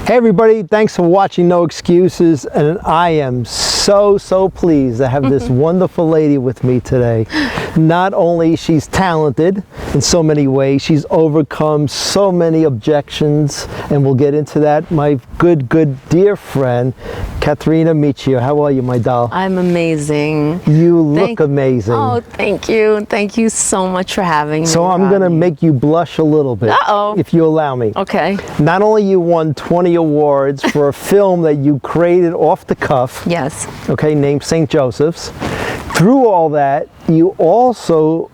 Hey everybody, thanks for watching No Excuses, and I am so pleased to have this wonderful lady with me today. Not only she's talented in so many ways, she's overcome so many objections, and we'll get into that. My good dear friend, Kathrina Miccio. How are you, my doll? I'm amazing. You look amazing. Oh, thank you. Thank you so much for having me. So I'm going to make you blush a little bit, if you allow me. Okay. Not only you won 20 awards for a film that you created off the cuff. Yes. Okay, named St. Joseph's. Through all that, you also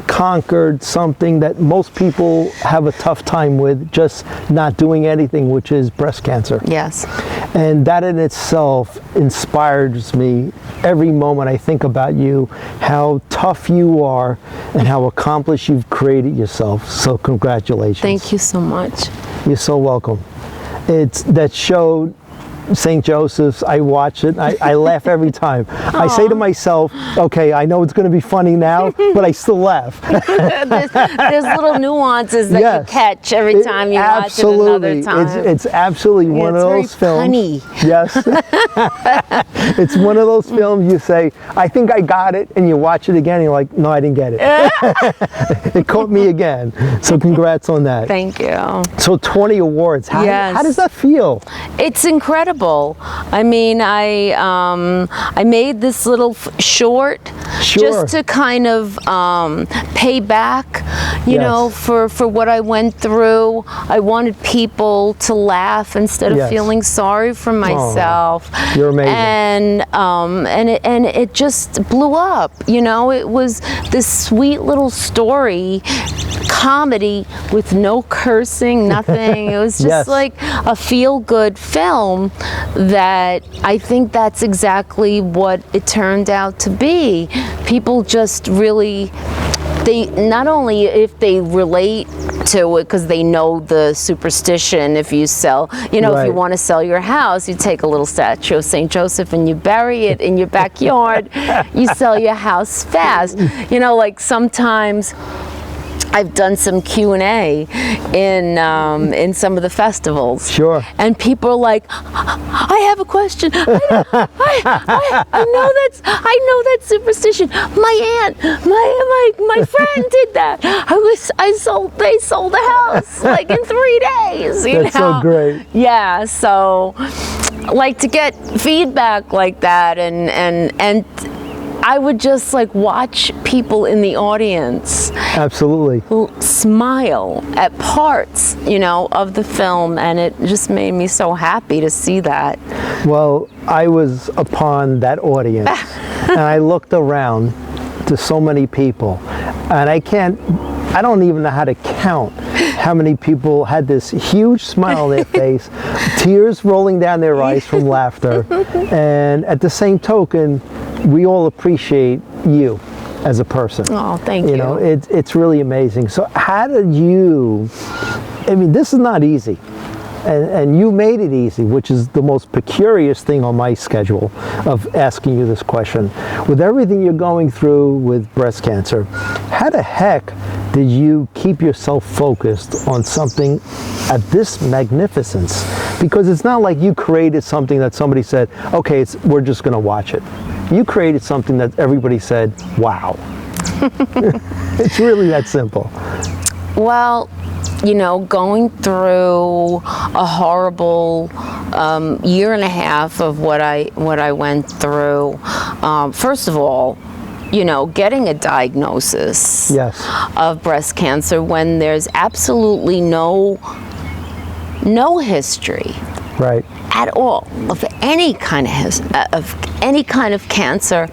conquered something that most people have a tough time with, just not doing anything, which is breast cancer. Yes. And that in itself inspires me every moment I think about you, how tough you are, and how accomplished you've created yourself. So congratulations. Thank you so much. You're so welcome. It's that show, St. Joseph's, I watch it, I laugh every time. I say to myself, okay, I know it's going to be funny now, but I still laugh. there's little nuances that you catch every time you watch it another time. It's absolutely one of those films. Funny. Yes. It's one of those films you say, I think I got it, and you watch it again and you're like, no, I didn't get it. It caught me again. So congrats on that. Thank you. So 20 awards. How does that feel? It's incredible. I mean, I made this little short just to kind of pay back, you know, for what I went through. I wanted people to laugh instead of feeling sorry for myself. Oh, you're amazing. And it just blew up. You know, it was this sweet little story, comedy with no cursing, nothing. It was just like a feel-good film that I think that's exactly what it turned out to be. People just really, they not only if they relate to it because they know the superstition, if you sell, you know, if you want to sell your house, you take a little statue of St. Joseph and you bury it in your backyard, you sell your house fast. You know, like sometimes I've done some Q&A in some of the festivals. Sure. And people are like, I have a question. I know that superstition. My aunt, my friend did that. They sold the house like in 3 days. That's so great. Yeah. So, like, to get feedback like that, and I would just like watch people in the audience smile at parts, you know, of the film, and it just made me so happy to see that. Well, I was upon that audience and I looked around to so many people, and I don't even know how to count how many people had this huge smile on their face, tears rolling down their eyes from laughter, and at the same token, we all appreciate you as a person. Oh, thank you. You know, it's really amazing. So how did you, I mean, this is not easy. And you made it easy, which is the most precarious thing on my schedule of asking you this question. With everything you're going through with breast cancer, how the heck did you keep yourself focused on something at this magnificence? Because it's not like you created something that somebody said, okay, we're just going to watch it. You created something that everybody said, wow. It's really that simple. Well, you know, going through a horrible year and a half of what I went through, first of all, you know, getting a diagnosis of breast cancer when there's absolutely no history at all of any kind of cancer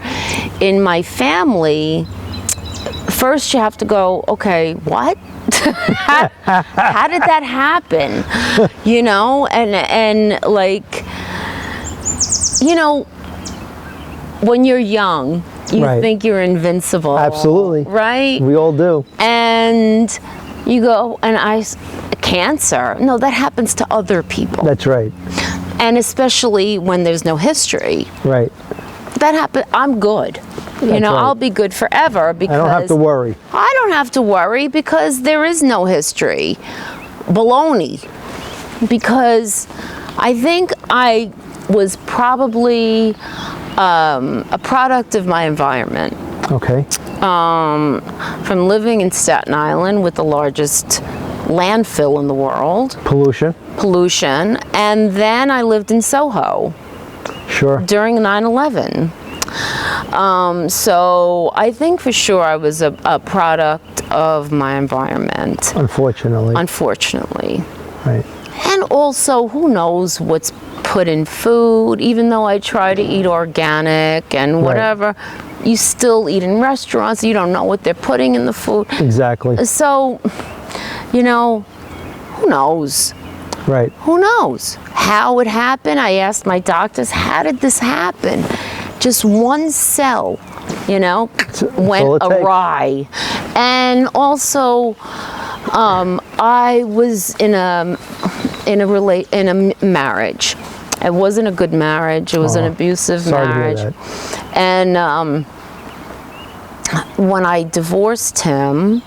in my family. First you have to go, okay, what? how did that happen? You know, and like, you know, when you're young, you think you're invincible. Absolutely. Right? We all do. And you go, cancer? No, that happens to other people. That's right. And especially when there's no history. Right. That happened, I'm good. You know, I'll be good forever because I don't have to worry. I don't have to worry because there is no history. Baloney. Because I think I was probably a product of my environment. Okay. From living in Staten Island with the largest landfill in the world. Pollution. And then I lived in Soho. Sure. During 9/11. So I think for sure I was a product of my environment. Unfortunately. Right. And also, who knows what's put in food, even though I try to eat organic and whatever, you still eat in restaurants, you don't know what they're putting in the food. Exactly. So, you know, who knows? Right. Who knows how it happened? I asked my doctors, how did this happen? Just one cell, you know, went awry. And also, I was in a marriage. It wasn't a good marriage. It was an abusive marriage. And when I divorced him,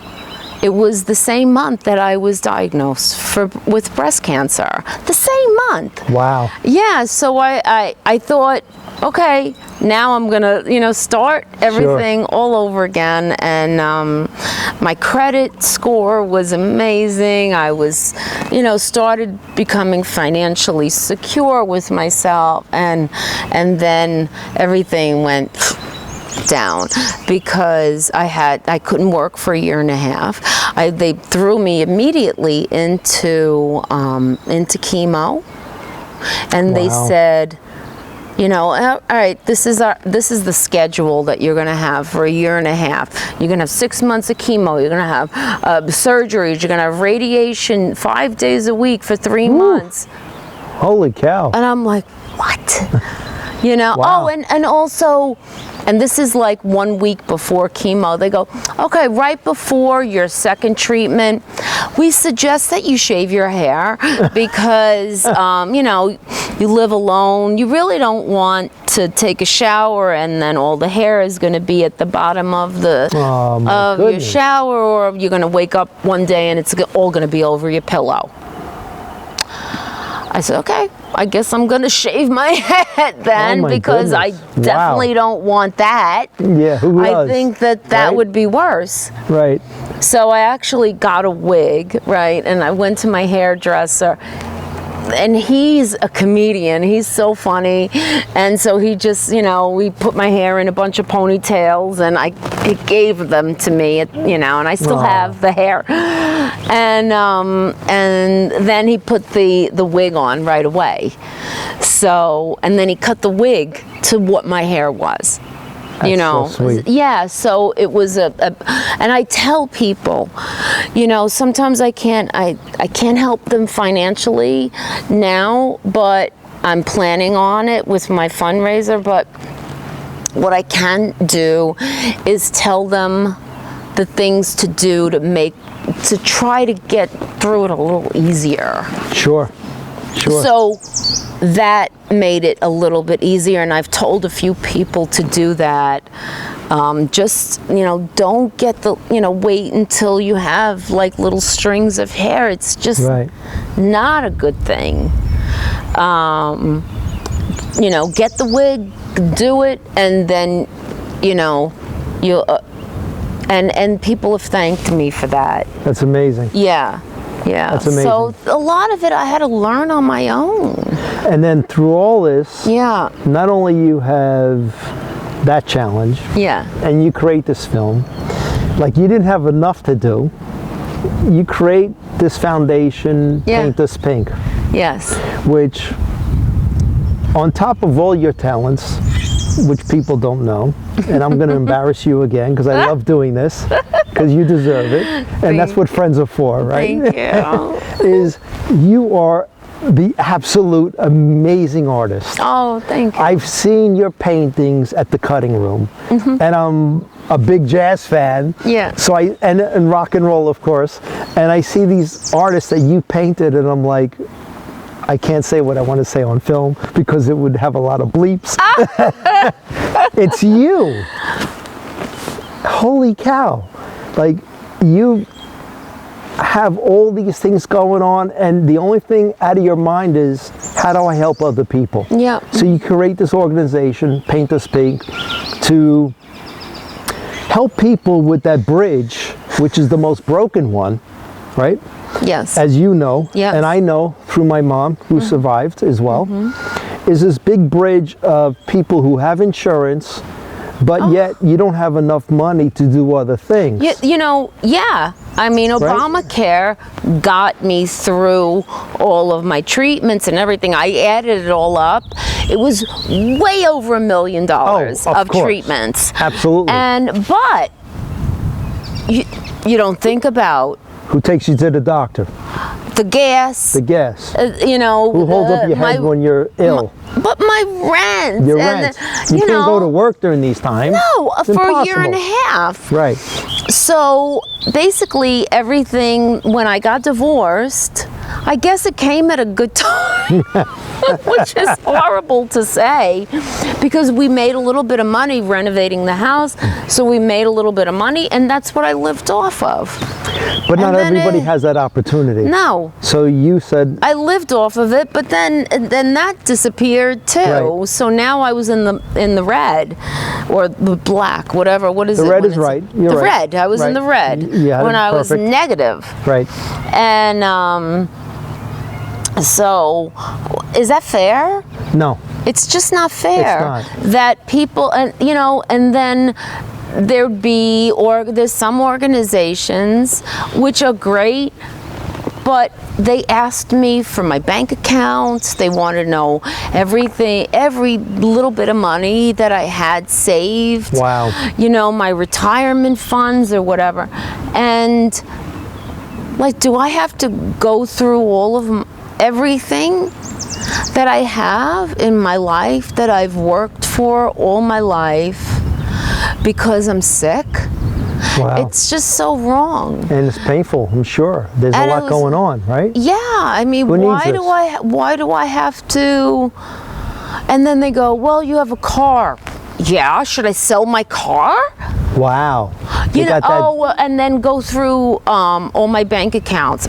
it was the same month that I was diagnosed with breast cancer. The same month. Wow. Yeah, so I thought, okay, now I'm gonna, you know, start everything all over again. And my credit score was amazing. I was, you know, started becoming financially secure with myself, and then everything went down because I couldn't work for a year and a half. They threw me immediately into chemo, and they said, you know, all right, this is the schedule that you're going to have for a year and a half. You're going to have 6 months of chemo. You're going to have surgeries. You're going to have radiation 5 days a week for 3 months. Holy cow. And I'm like, what? You know, wow. and also, and this is like 1 week before chemo, they go, okay, right before your second treatment, we suggest that you shave your hair because, you know, you live alone. You really don't want to take a shower and then all the hair is going to be at the bottom of your shower, or you're going to wake up one day and it's all going to be over your pillow. I said, okay, I guess I'm going to shave my head then because I definitely don't want that. Yeah, who does? I think that would be worse. Right. So I actually got a wig, right, and I went to my hairdresser. And he's a comedian. He's so funny. And so he just, you know, we put my hair in a bunch of ponytails, and he gave them to me, you know, and I still have the hair. And then he put the wig on right away. So, and then he cut the wig to what my hair was. That's you know, so sweet. Yeah, so it was and I tell people, you know, sometimes I can't help them financially now, but I'm planning on it with my fundraiser. But what I can do is tell them the things to do to try to get through it a little easier. Sure. So that made it a little bit easier, and I've told a few people to do that. Just, you know, don't get wait until you have like little strings of hair. It's just not a good thing. You know, get the wig, do it, and then, you know, you and people have thanked me for that. That's amazing. Yeah. Yeah, that's amazing. So a lot of it I had to learn on my own. And then through all this, not only you have that challenge, and you create this film, like you didn't have enough to do, you create this foundation, Paint This Pink. Yes. Which, on top of all your talents, which people don't know, and I'm going to embarrass you again because I love doing this, because you deserve it, and that's what friends are for, right? Thank you. Is you are the absolute amazing artist. Oh, thank you. I've seen your paintings at the cutting room, and I'm a big jazz fan. Yeah. So and rock and roll, of course, and I see these artists that you painted, and I'm like, I can't say what I want to say on film because it would have a lot of bleeps. It's you. Holy cow. Like, you have all these things going on, and the only thing out of your mind is, how do I help other people? Yeah. So you create this organization, Paint Us Pink, to help people with that bridge, which is the most broken one, right? Yes. As you know, Yes. and I know through my mom, who survived as well, is this big bridge of people who have insurance, but yet you don't have enough money to do other things. You know, yeah. I mean, Obamacare got me through all of my treatments and everything. I added it all up. It was way over $1 million of course. treatments. Absolutely. But you don't think about Who takes you to the doctor? the gas. The gas. You know, Who holds up your head when you're ill? But my rent. Your and rent. You can't go to work during these times. No, It's for impossible. a year and a half. Right. So basically everything, when I got divorced, I guess it came at a good time, which is horrible to say, because we made a little bit of money renovating the house, so we made a little bit of money, and that's what I lived off of. But not then everybody has that opportunity. No. So you said, I lived off of it, but then that disappeared too. Right. So now I was in the red, or the black, whatever. What is it? the red when is it's- right. You're the right. red. I was in the red Yeah, when I was perfect. negative. Right. And so, is that fair? No. It's just not fair It's not. that people, and you know, and then there's some organizations which are great, but they asked me for my bank accounts. They want to know everything, every little bit of money that I had saved. Wow. You know, my retirement funds or whatever. And like, do I have to go through all of everything that I have in my life that I've worked for all my life because I'm sick? Wow. It's just so wrong. And it's painful, I'm sure. There's a And it lot was- going on, right? Yeah, I mean, Who needs why do I have to? And then they go, well, you have a car. Yeah, should I sell my car? Wow. You know, got that. oh, well, and then go through all my bank accounts.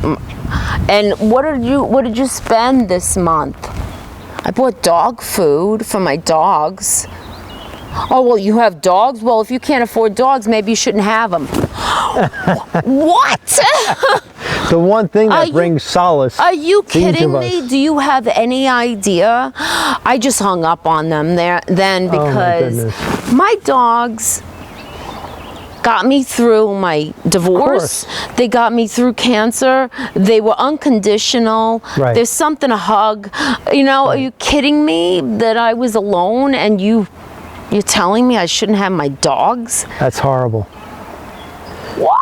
And what did you spend this month? I bought dog food for my dogs. Oh, well, you have dogs? Well, if you can't afford dogs, maybe you shouldn't have them. What? The one thing that you- brings solace. Are you to each of kidding us. me? Do you have any idea? I just hung up on them then because goodness. my dogs got me through my divorce. They got me through cancer. They were unconditional. Right. There's something to hug. You know, are you kidding me that I was alone and you're telling me I shouldn't have my dogs? That's horrible. What?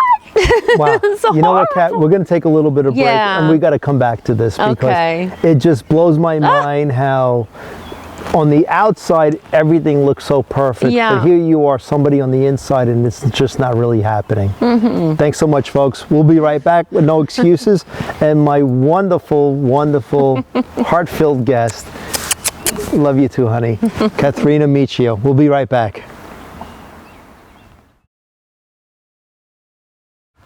Wow. It's You know what, Kat? horrible. We're going to take a little bit of break, Yeah. and we got to come back to this because Okay. it just blows my mind how on the outside everything looks so perfect, Yeah. but here you are, somebody on the inside, and it's just not really happening. Thanks so much, folks. We'll be right back with No Excuses and my wonderful, wonderful, heart-filled guest. Love you too, honey. Kathrina Miccio. We'll be right back.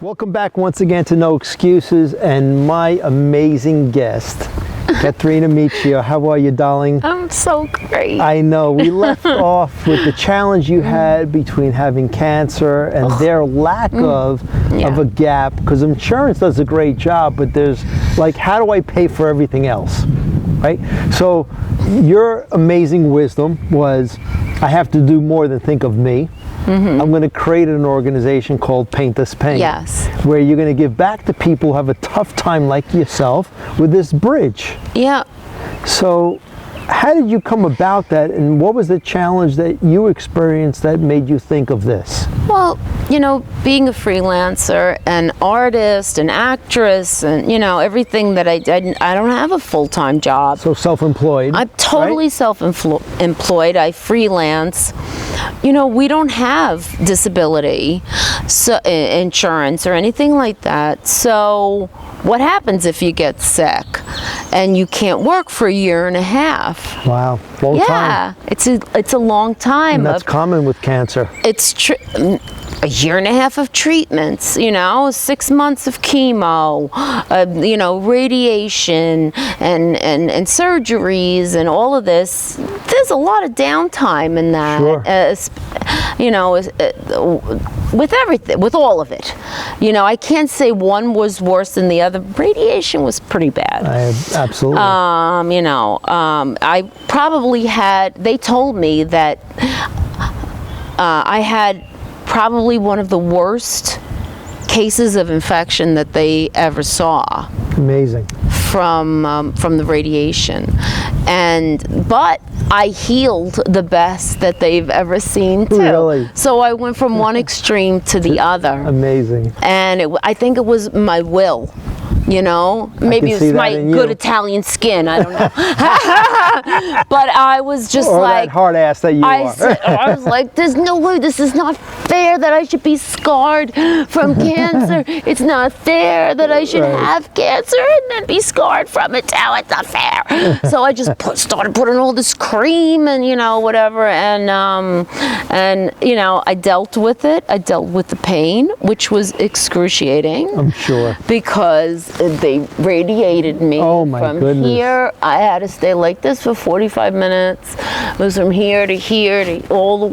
Welcome back once again to No Excuses and my amazing guest, Kathrina Miccio. How are you, darling? I'm so great. I know. We left off with the challenge you had between having cancer and their lack of a gap, because insurance does a great job, but there's like, how do I pay for everything else? Right? So your amazing wisdom was, I have to do more than think of me. I'm going to create an organization called Paint Us Pink. Yes. Where you're going to give back to people who have a tough time like yourself with this bridge. Yeah. So how did you come about that, and what was the challenge that you experienced that made you think of this? Well, you know, being a freelancer, an artist, an actress, and, you know, everything that I don't have a full-time job. So self-employed. I'm totally right? self-employed. I freelance. You know, we don't have disability insurance or anything like that. So what happens if you get sick and you can't work for a year and a half? Wow, long time. Yeah, it's a long time. And that's common with cancer. It's true. a year and a half of treatments, 6 months of chemo, radiation and surgeries and all of this. There's a lot of downtime in that. With everything, with all of it. I can't say one was worse than the other. Radiation was pretty bad. Absolutely. I probably had, they told me that I had probably one of the worst cases of infection that they ever saw. Amazing. From the radiation, but I healed the best that they've ever seen too. Really? So I went from one extreme to the other. Amazing. And I think it was my will. Maybe it's my good Italian skin. I don't know. But I was just that hard ass that you are. I was like, there's no way. This is not fair that I should be scarred from cancer. It's not fair that I should have cancer and then be scarred from it. Oh, it's not fair. So I just started putting all this cream and whatever, and I dealt with it. I dealt with the pain, which was excruciating. I'm sure. Because they radiated me from here. I had to stay like this for 45 minutes. It was from here to here to all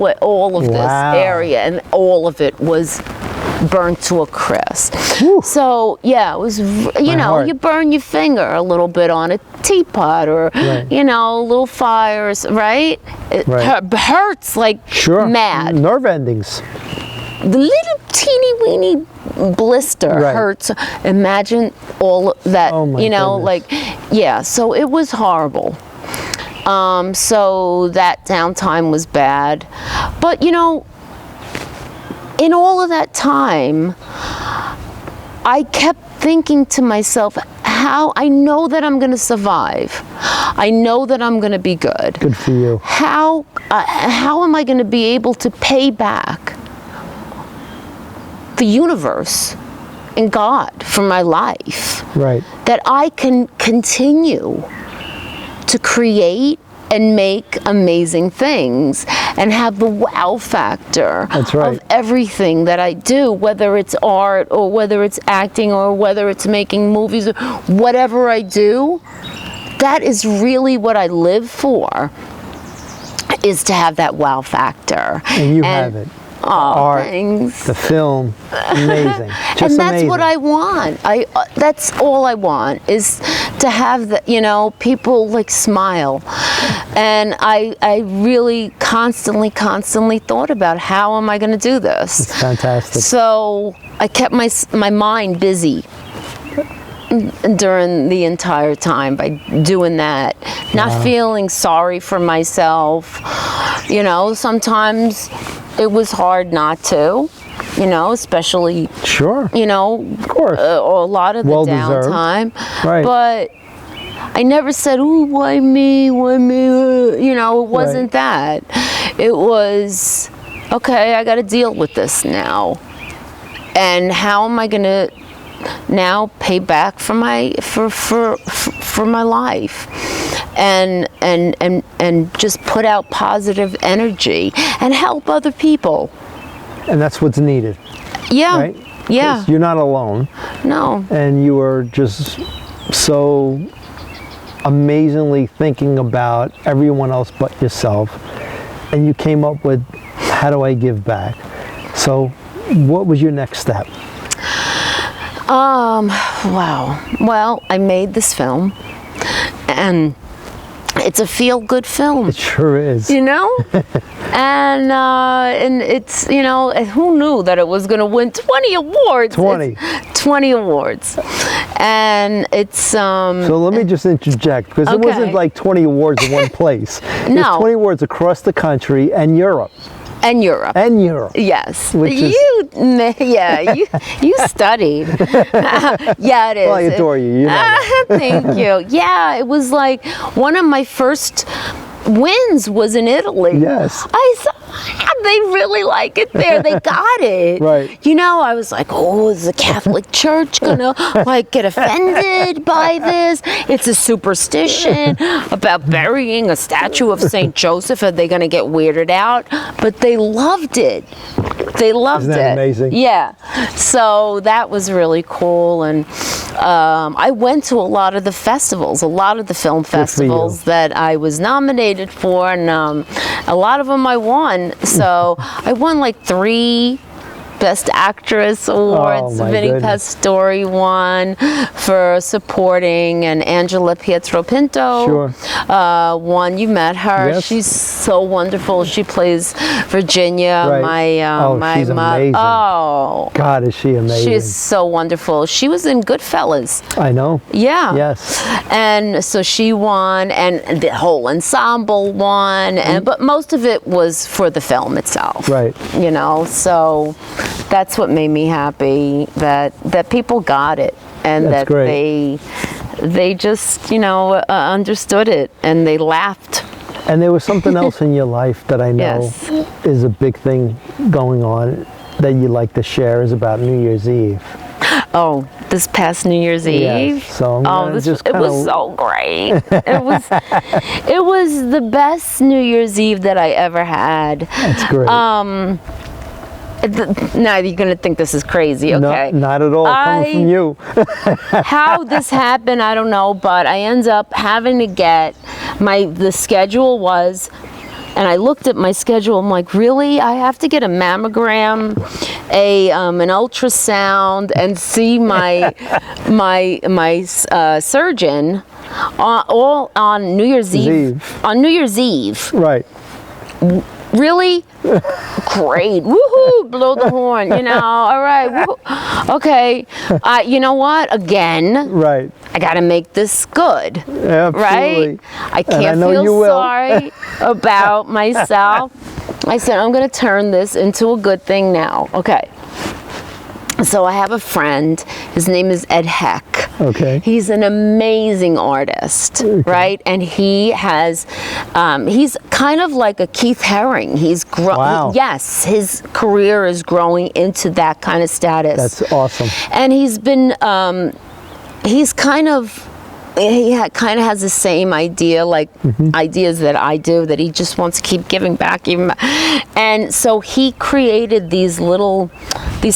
of this area, and all of it was burnt to a crisp. Whew. So yeah, it was, you burn your finger a little bit on a teapot or, little fires, right? It hurts like mad. Nerve endings. The little teeny weeny blister hurts. Imagine all that, so it was horrible. So that downtime was bad. But, in all of that time, I kept thinking to myself, how I know that I'm going to survive. I know that I'm going to be good. Good for you. How am I going to be able to pay back the universe and God for my life? Right. That I can continue to create and make amazing things and have the wow factor of everything that I do, whether it's art or whether it's acting or whether it's making movies or whatever I do. That is really what I live for, is to have that wow factor. And you have it. Oh, art, thanks. the film, amazing. Just and that's amazing. what I want. That's all I want, is to have the, people like smile. And I really constantly thought about, how am I going to do this? It's fantastic. So I kept my mind busy during the entire time by doing that, not feeling sorry for myself. Sometimes it was hard not to, especially, of course, a lot of the downtime. Right. But I never said, "Ooh, why me? Why me?" It wasn't that. It was, okay, I got to deal with this now, and how am I going to now pay back for my life, and just put out positive energy and help other people. And that's what's needed. Yeah. Right? Yeah. You're not alone. No. And you are just so amazingly thinking about everyone else but yourself. And you came up with, how do I give back? So what was your next step? Wow. Well, I made this film, and it's a feel-good film. It sure is. And it's, who knew that it was going to win 20 awards? 20 awards. And it's... So let me just interject, because it wasn't like 20 awards in one place. It was 20 awards across the country and Europe. And Europe. Yes. You studied. Yeah, it is. Well, I adore you. You know that. Thank you. Yeah, it was like one of my first wins was in Italy. Yes. I had They really like it there. They got it. Right. You know, I was like, oh, is the Catholic Church gonna like get offended by this? It's a superstition about burying a statue of Saint Joseph. Are they gonna get weirded out? But they loved it. They loved Isn't that amazing? Yeah. So that was really cool. And I went to a lot of the festivals, a lot of the film festivals that I was nominated for, and a lot of them I won. So I won like 3 Best Actress awards. Vinny Pastore won for supporting, and Angela Pietro-Pinto won. You met her. Yes. She's so wonderful. She plays Virginia, she's amazing. Oh, God, is she amazing. She's so wonderful. She was in Goodfellas. I know. Yeah. Yes. And so she won, and the whole ensemble won, and but most of it was for the film itself. Right. You know, so that's what made me happy, that people got it, and that's that great. they just, you know, understood it, and they laughed. And there was something else in your life that I know is a big thing going on that you like to share, is about New Year's Eve. Oh, this past New Year's Eve? So it was so great. It was the best New Year's Eve that I ever had. That's great. Now you're going to think this is crazy, okay? No, not at all. Coming from you. How this happened, I don't know, but I end up having to get the schedule was, and I looked at my schedule, I'm like, really? I have to get a mammogram, an ultrasound, and see my surgeon all on New Year's Eve. On New Year's Eve. Right. Really? Great. Woohoo! Blow the horn, you know. All right. Woo-hoo. Okay. You know what? Again. Right. I got to make this good. Absolutely. Right? I can't feel sorry about myself. I said, I'm going to turn this into a good thing now. Okay. So I have a friend. His name is Ed Heck. Okay. He's an amazing artist, right? And he has, he's kind of like a Keith Haring. He's yes, his career is growing into that kind of status. That's awesome. And he's been, he's kind of, kind of has the same idea, like ideas that I do, that he just wants to keep giving back. And so he created these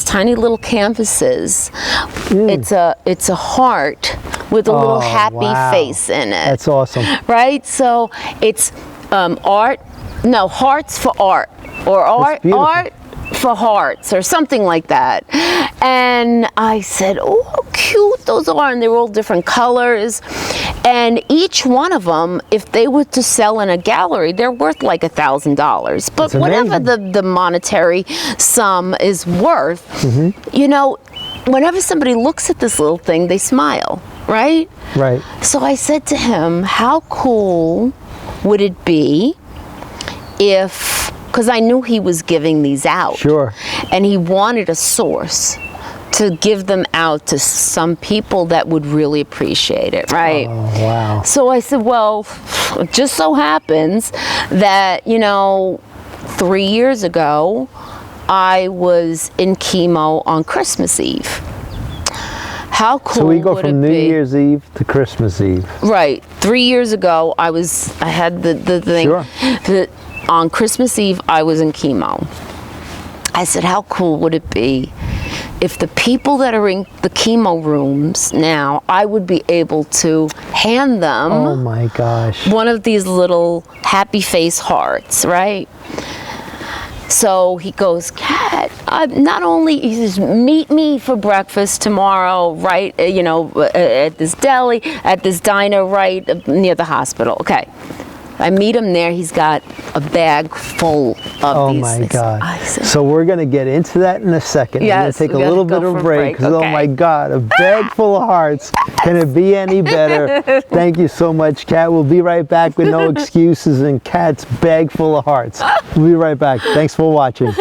tiny little canvases. It's a heart with a little happy face in it. That's awesome. Right? So it's hearts for art, or art for hearts, or something like that. And I said, oh, how cute those are. And they were all different colors. And each one of them, if they were to sell in a gallery, they're worth like $1,000. But whatever the monetary sum is worth, you know, whenever somebody looks at this little thing, they smile, right? Right. So I said to him, how cool would it be if, because I knew he was giving these out. Sure. And he wanted a source to give them out to some people that would really appreciate it, right? Oh, wow. So I said, well, it just so happens that, you know, 3 years ago, I was in chemo on Christmas Eve. How cool would it be? So we go from New Year's Eve to Christmas Eve. Right. 3 years ago, I had the thing. Sure. On Christmas Eve, I was in chemo. I said, how cool would it be if the people that are in the chemo rooms now, I would be able to hand them oh my gosh, one of these little happy face hearts, right? So he goes, Kat, not only, he says, meet me for breakfast tomorrow, right, you know, at this deli, at this diner right near the hospital. Okay. I meet him there. He's got a bag full of oh these. Oh my God. So we're going to get into that in a second. Yes, we're going to take a little bit of a break. Because oh my God, a bag full of hearts. Can it be any better? Thank you so much, Kat. We'll be right back with no excuses and Kat's bag full of hearts. We'll be right back. Thanks for watching.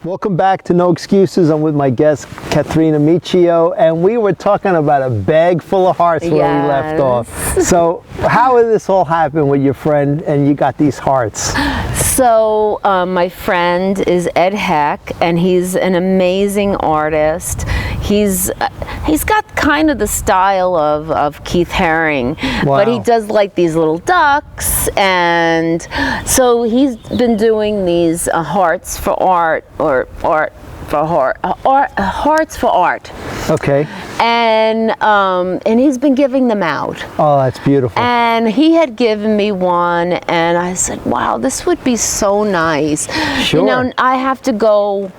Welcome back to No Excuses. I'm with my guest, Kathrina Miccio, and we were talking about a bag full of hearts where we left off. So how did this all happen with your friend and you got these hearts? So my friend is Ed Heck, and he's an amazing artist. He's got kind of the style of Keith Haring, but he does like these little ducks, and so he's been doing these hearts for art, or hearts for art. Okay. And he's been giving them out. Oh, that's beautiful. And he had given me one, and I said, wow, this would be so nice. Sure. You know, I have to go,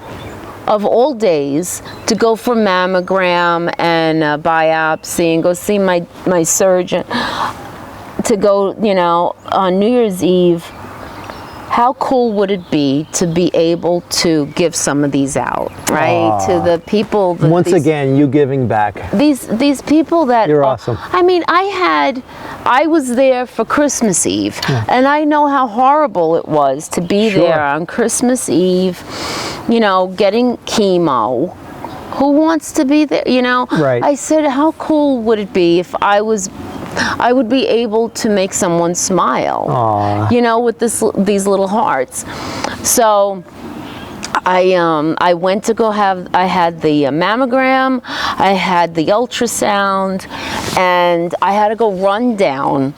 of all days, to go for mammogram and biopsy and go see my surgeon, to go, you know, on New Year's Eve. How cool would it be to be able to give some of these out, right? To the people. Once again, you giving back. These people that. You're awesome. I mean, I was there for Christmas Eve, and I know how horrible it was to be there on Christmas Eve, you know, getting chemo. Who wants to be there, you know? Right. I said, how cool would it be if I would be able to make someone smile. Aww. You know, with these little hearts. So I went to go I had the mammogram, I had the ultrasound, and I had to go run down.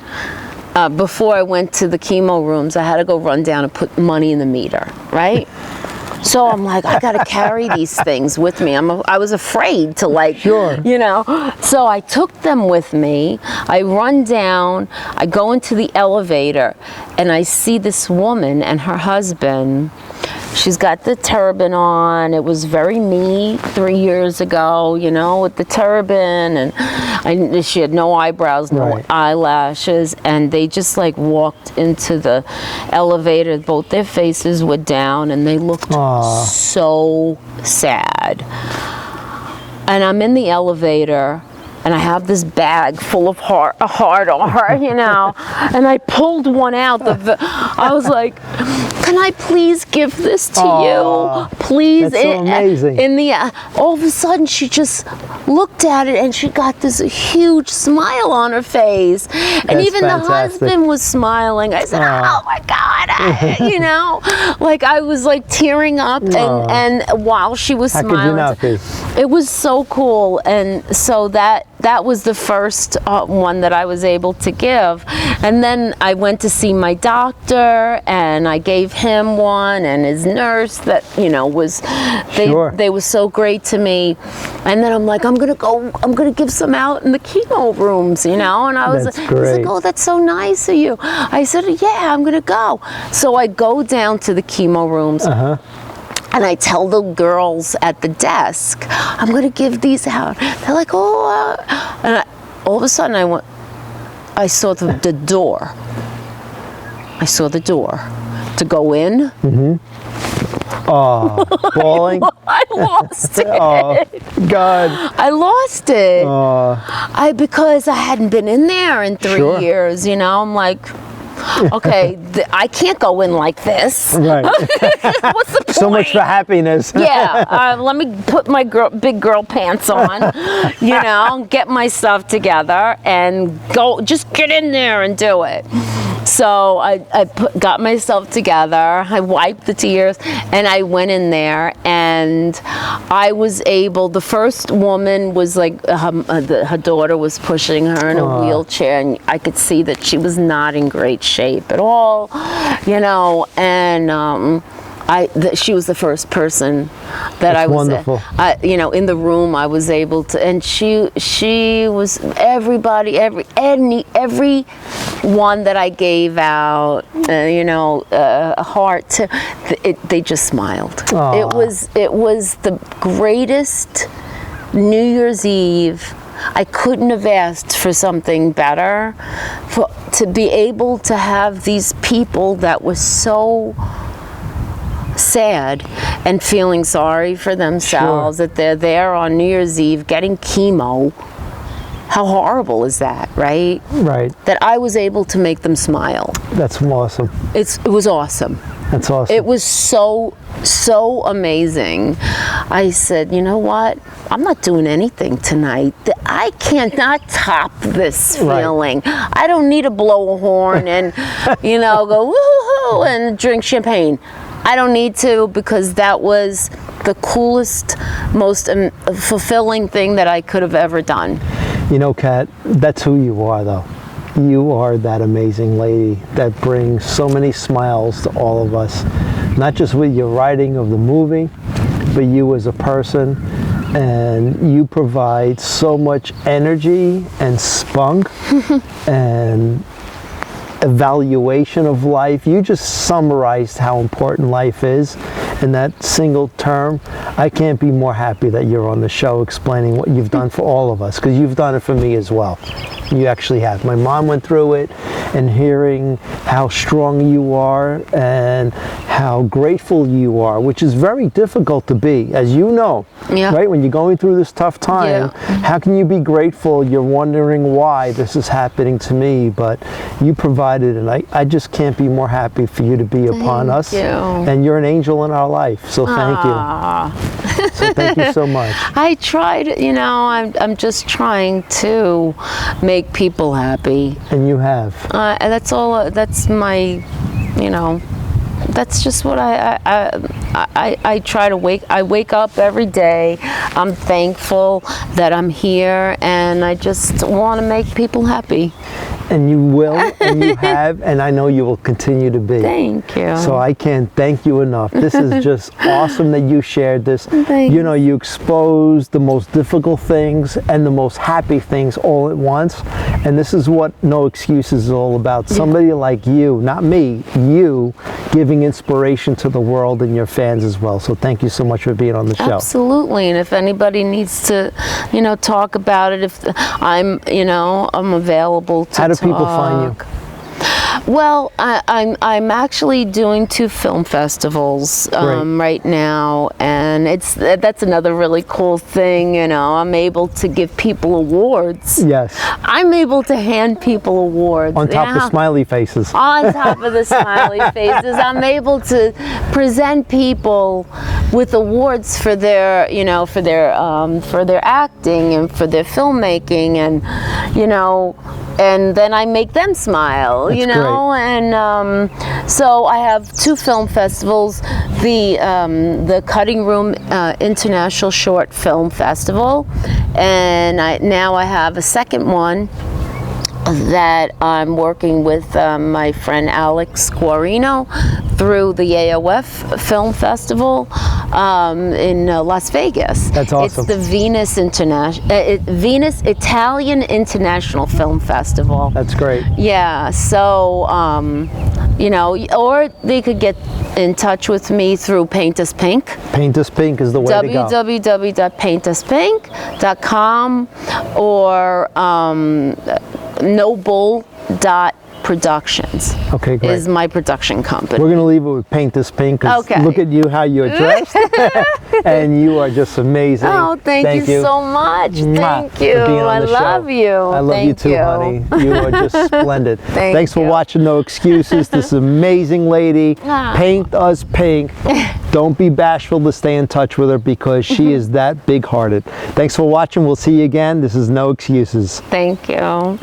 Before I went to the chemo rooms, I had to go run down and put money in the meter, right? So I'm like, I gotta carry these things with me. I was afraid to, like, you know. So I took them with me. I run down, I go into the elevator, and I see this woman and her husband. She's got the turban on. It was very me 3 years ago, you know, with the turban, and she had no eyebrows, no eyelashes, and they just like walked into the elevator. Both their faces were down, and they looked so sad. And I'm in the elevator, and I have this bag full of hard art, you know, and I pulled one out. I was like, can I please give this to you? Please. That's so amazing. All of a sudden, she just looked at it, and she got this huge smile on her face. And even the husband was smiling. I said, oh my God, you know, like I was like tearing up, and while she was smiling. How could you not be? It was so cool. And so that was the first one that I was able to give. And then I went to see my doctor, and I gave him one, and his nurse that, you know, they were so great to me. And then I'm like, I'm gonna give some out in the chemo rooms, you know. And I was like, oh, that's so nice of you. I said, yeah, I'm gonna go. So I go down to the chemo rooms. And I tell the girls at the desk, I'm going to give these out. They're like, oh. And all of a sudden, I saw the door. I saw the door to go in. Oh, bawling? I lost it. Oh, God. I lost it. Because I hadn't been in there in 3 years, you know. I'm like, okay, I can't go in like this. Right. What's the point? So much for happiness. Yeah, let me put my big girl pants on, you know, get my stuff together, and go. Just get in there and do it. So I got myself together. I wiped the tears, and I went in there, and I was able. The first woman was like her daughter was pushing her in a wheelchair, and I could see that she was not in great shape at all, you know, and she was the first person that I was, you know, in the room. I was able to, and she was everybody, every one that I gave out, you know, a heart to, they just smiled. It was the greatest New Year's Eve. I couldn't have asked for something better, to be able to have these people that were so sad and feeling sorry for themselves, that they're there on New Year's Eve getting chemo. How horrible is that, right? Right. That I was able to make them smile. That's awesome. It was awesome. That's awesome. It was so amazing. I said, you know what? I'm not doing anything tonight. I cannot top this feeling. Right. I don't need to blow a horn and, you know, go woo-hoo-hoo and drink champagne. I don't need to, because that was the coolest, most fulfilling thing that I could have ever done. You know, Kat, that's who you are, though. You are that amazing lady that brings so many smiles to all of us, not just with your writing of the movie, but you as a person. And you provide so much energy and spunk and evaluation of life. You just summarized how important life is in that single term. I can't be more happy that you're on the show explaining what you've done for all of us, because you've done it for me as well. You actually have. My mom went through it, and hearing how strong you are and how grateful you are, which is very difficult to be, as you know, right? When you're going through this tough time, how can you be grateful? You're wondering why this is happening to me, but you provided, and I just can't be more happy for you to be upon us. And you're an angel in our life, so thank you. So thank you so much. I tried, you know, I'm just trying to make people happy. And you have. And that's all, that's my, you know, that's just what I try to wake up every day. I'm thankful that I'm here, and I just want to make people happy. And you will, and you have, and I know you will continue to be. Thank you. So I can't thank you enough. This is just awesome that you shared this. Thanks. You know, you exposed the most difficult things and the most happy things all at once. And this is what No Excuses is all about. Somebody like you, not me, you, giving inspiration to the world and your fans as well. So thank you so much for being on the show. Absolutely. And if anybody needs to, you know, talk about it, if I'm, you know, I'm available to How do people find you? Well, I'm actually doing 2 film festivals right now, and that's another really cool thing. You know, I'm able to give people awards. Yes. I'm able to hand people awards on top of smiley faces. On top of the smiley faces, I'm able to present people with awards for their, you know, for their acting and for their filmmaking, and you know. And then I make them smile, you know, and so I have 2 film festivals: the Cutting Room International Short Film Festival, and now I have a second one that I'm working with my friend Alex Guarino through the AOF Film Festival in Las Vegas. That's awesome. It's the Venus Italian International Film Festival. That's great. Yeah, so you know, or they could get in touch with me through Paint Us Pink. Paint Us Pink is the way to go. www.paintuspink.com or Noble.Productions. Okay, great. Is my production company. We're going to leave it with Paint Us Pink. Okay. Look at you, how you're dressed. And you are just amazing. Oh, thank you so much. Thank you. I love you. I love you too, honey. You are just splendid. Thanks for watching No Excuses. This amazing lady, Paint Us Pink. Don't be bashful to stay in touch with her, because she is that big-hearted. Thanks for watching. We'll see you again. This is No Excuses. Thank you.